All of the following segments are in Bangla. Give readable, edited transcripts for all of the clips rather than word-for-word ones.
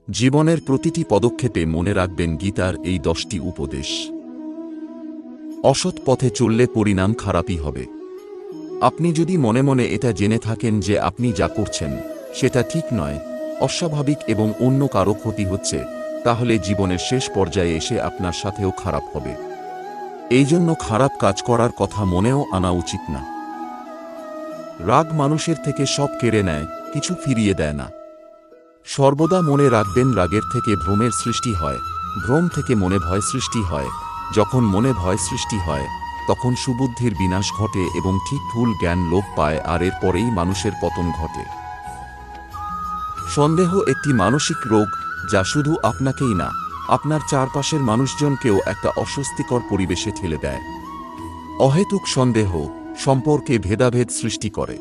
জীবনের প্রতিটি পদক্ষেপে মনে রাখবেন গীতার এই 10টি উপদেশ। অসৎ পথে চললে পরিণাম খারাপই হবে। আপনি যদি মনে মনে এটা জেনে থাকেন যে আপনি যা করছেন সেটা ঠিক নয়, অস্বাভাবিক এবং অন্য কারো ক্ষতি হচ্ছে, তাহলে জীবনের শেষ পর্যায়ে এসে আপনার সাথেও খারাপ হবে। এই জন্য খারাপ কাজ করার কথা মনেও আনা উচিত না। রাগ মানুষের থেকে সব কেড়ে নেয়, কিছু ফিরিয়ে দেয় না। সর্বদা মনে রাখবেন, রাগের থেকে ভ্রমের সৃষ্টি হয়, ভ্রম থেকে মনে ভয় সৃষ্টি হয়, যখন মনে ভয় সৃষ্টি হয় তখন সুবুদ্ধির বিনাশ ঘটে এবং ঠিক ভুল জ্ঞান লোপ পায়, আর এর পরেই মানুষের পতন ঘটে। সন্দেহ একটি মানসিক রোগ যা শুধু আপনাকেই না, আপনার চারপাশের মানুষজনকেও একটা অস্বস্তিকর পরিবেশে ঠেলে দেয়। অহেতুক সন্দেহ সম্পর্কে ভেদাভেদ সৃষ্টি করে।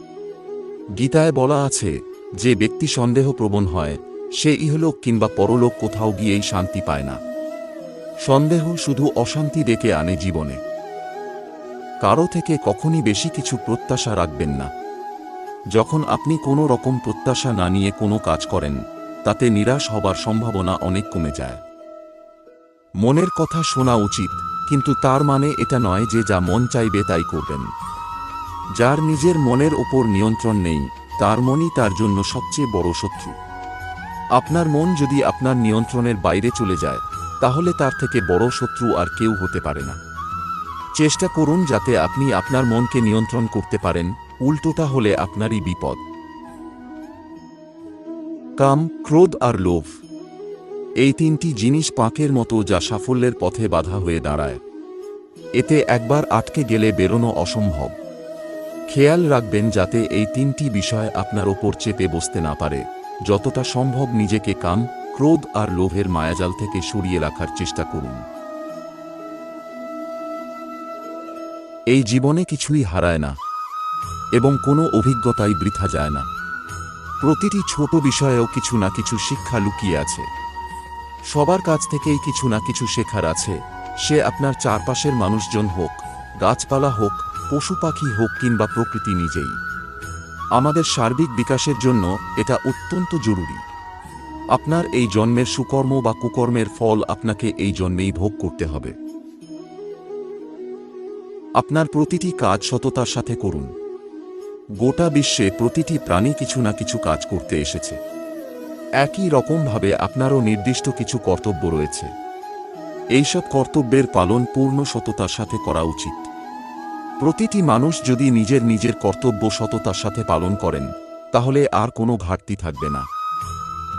গীতায় বলা আছে, যে ব্যক্তি সন্দেহপ্রবণ হয় সে ইহলোক কিংবা পরলোক কোথাও গিয়েই শান্তি পায় না। সন্দেহ শুধু অশান্তি ডেকে আনে জীবনে। কারো থেকে কখনই বেশি কিছু প্রত্যাশা রাখবেন না। যখন আপনি কোনো রকম প্রত্যাশা না নিয়ে কোনো কাজ করেন, তাতে নিরাশ হবার সম্ভাবনা অনেক কমে যায়। মনের কথা শোনা উচিত, কিন্তু তার মানে এটা নয় যে যা মন চাইবে তাই করবেন। যার নিজের মনের ওপর নিয়ন্ত্রণ নেই, তার মনই তার জন্য সবচেয়ে বড় শত্রু। আপনার মন যদি আপনার নিয়ন্ত্রণের বাইরে চলে যায়, তাহলে তার থেকে বড় শত্রু আর কেউ হতে পারে না। চেষ্টা করুন যাতে আপনি আপনার মনকে নিয়ন্ত্রণ করতে পারেন, উল্টোটা হলে আপনারই বিপদ। কাম, ক্রোধ আর লোভ, এই তিনটি জিনিস পাঁকের মতো যা সাফল্যের পথে বাধা হয়ে দাঁড়ায়। এতে একবার আটকে গেলে বেরোনো অসম্ভব। খেয়াল রাখবেন যাতে এই তিনটি বিষয় আপনার ওপর চেপে বসতে না পারে। যতটা সম্ভব নিজেকে কাম, ক্রোধ আর লোভের মায়াজাল থেকে সরিয়ে রাখার চেষ্টা করুন। এই জীবনে কিছুই হারায় না এবং কোনো অভিজ্ঞতাই বৃথা যায় না। প্রতিটি ছোট বিষয়েও কিছু না কিছু শিক্ষা লুকিয়ে আছে। সবার কাছ থেকেই কিছু না কিছু শেখার আছে, সে আপনার চারপাশের মানুষজন হোক, গাছপালা হোক, পশু পাখি হোক কিংবা প্রকৃতি নিজেই। আমাদের সার্বিক বিকাশের জন্য এটা অত্যন্ত জরুরি। আপনার এই জন্মের সুকর্ম বা কুকর্মের ফল আপনাকে এই জন্মেই ভোগ করতে হবে। আপনার প্রতিটি কাজ সততার সাথে করুন। গোটা বিশ্বে প্রতিটি প্রাণী কিছু না কিছু কাজ করতে এসেছে। একই রকমভাবে আপনারও নির্দিষ্ট কিছু কর্তব্য রয়েছে। এইসব কর্তব্যের পালন পূর্ণ সততার সাথে করা উচিত। প্রতিটি মানুষ যদি নিজের নিজের কর্তব্য সততার সাথে পালন করেন, তাহলে আর কোনো ঘাটতি থাকবে না।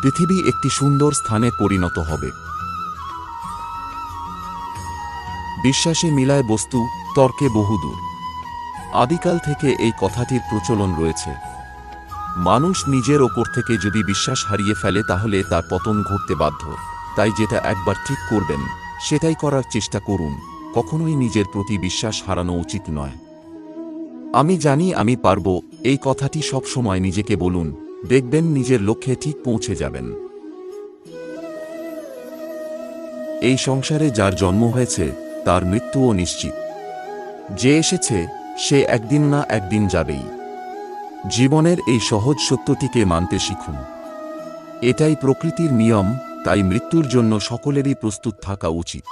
পৃথিবী একটি সুন্দর স্থানে পরিণত হবে। বিশ্বাসে মিলায় বস্তু, তর্কে বহুদূর। আদিকাল থেকে এই কথাটির প্রচলন রয়েছে। মানুষ নিজের ওপর থেকে যদি বিশ্বাস হারিয়ে ফেলে তাহলে তার পতন ঘটতে বাধ্য। তাই যেটা একবার ঠিক করবেন সেটাই করার চেষ্টা করুন। কখনোই নিজের প্রতি বিশ্বাস হারানো উচিত নয়। আমি জানি আমি পারব, এই কথাটি সব সময় নিজেকে বলুন, দেখবেন নিজের লক্ষ্যে ঠিক পৌঁছে যাবেন। এই সংসারে যার জন্ম হয়েছে তার মৃত্যুও নিশ্চিত। যে এসেছে সে একদিন না একদিন যাবেই। জীবনের এই সহজ সত্যটিকে মানতে শিখুন। এটাই প্রকৃতির নিয়ম, তাই মৃত্যুর জন্য সকলেরই প্রস্তুত থাকা উচিত।